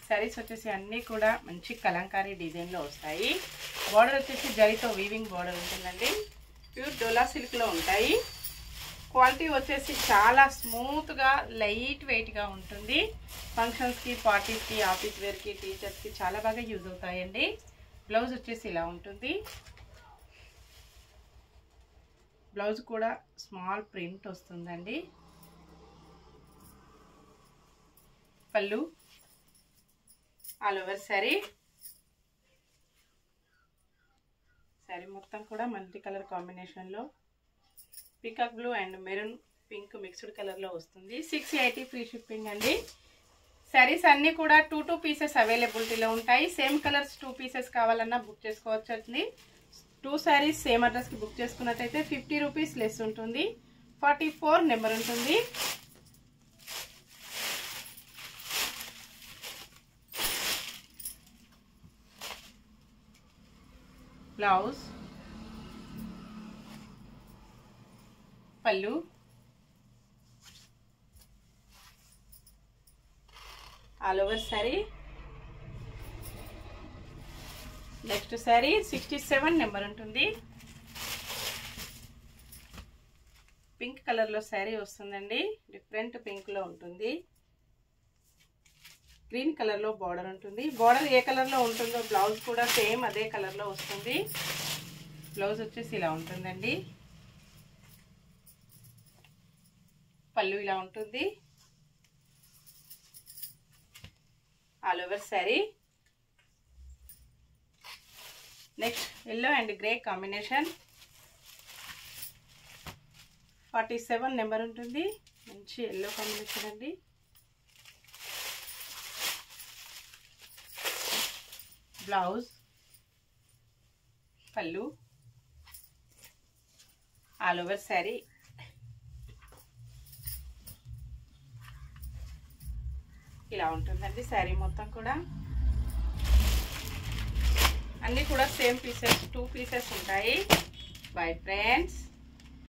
సారీస్ వచ్చేసి అన్నీ కూడా మంచి కలంకారీ డిజైన్లో వస్తాయి. బార్డర్ వచ్చేసి జరీతో వీవింగ్ బార్డర్ ఉంటుందండి. ప్యూర్ డోలా సిల్క్లో ఉంటాయి. క్వాలిటీ వచ్చేసి చాలా స్మూత్గా లైట్ వెయిట్గా ఉంటుంది. ఫంక్షన్స్కి, పార్టీస్కి, ఆఫీస్ వేర్కి, టీచర్స్కి చాలా బాగా యూజ్ అవుతాయండి. బ్లౌజ్ వచ్చేసి ఇలా ఉంటుంది. బ్లౌజ్ కూడా స్మాల్ ప్రింట్ వస్తుందండి. పళ్ళు ఆల్ ఓవర్ శారీ మొత్తం కూడా మల్టీ కలర్ కాంబినేషన్లో peacock blue and maroon pink mixed కలర్లో వస్తుంది. 680 ఫ్రీ షిప్పింగ్ అండి. శారీస్ అన్నీ కూడా 2 పీసెస్ అవైలబిలిటీలో ఉంటాయి. సేమ్ కలర్స్ 2 పీసెస్ కావాలన్నా బుక్ చేసుకోవచ్చు అండి. 2 శారీస్ సేమ్ అడ్రస్కి బుక్ చేసుకున్నట్టయితే 50 రూపీస్ లెస్ ఉంటుంది. 44 నెంబర్ ఉంటుంది. బ్లౌజ్ పళ్ళు all over sari. Next sari 67 number ఉంటుంది. పింక్ కలర్లో శారీ వస్తుందండి. డిఫరెంట్ పింక్లో ఉంటుంది. గ్రీన్ కలర్లో బార్డర్ ఉంటుంది. బార్డర్ ఏ కలర్లో ఉంటుందో బ్లౌజ్ కూడా సేమ్ అదే కలర్లో వస్తుంది. బ్లౌజ్ వచ్చేసి ఇలా ఉంటుందండి. పళ్ళు ఇలా ఉంటుంది. All over sari. Next yellow and grey combination 47 number ఉంటుంది. మంచి ఎల్లో కాంబినేషన్ అండి. బ్లౌజ్ పళ్ళు ఆల్ ఓవర్ శారీ. ఇలా ఉంటుందండి శారీ మొత్తం కూడా. అన్నీ కూడా సేమ్ పీసెస్ 2 పీసెస్ ఉంటాయి. Bye friends.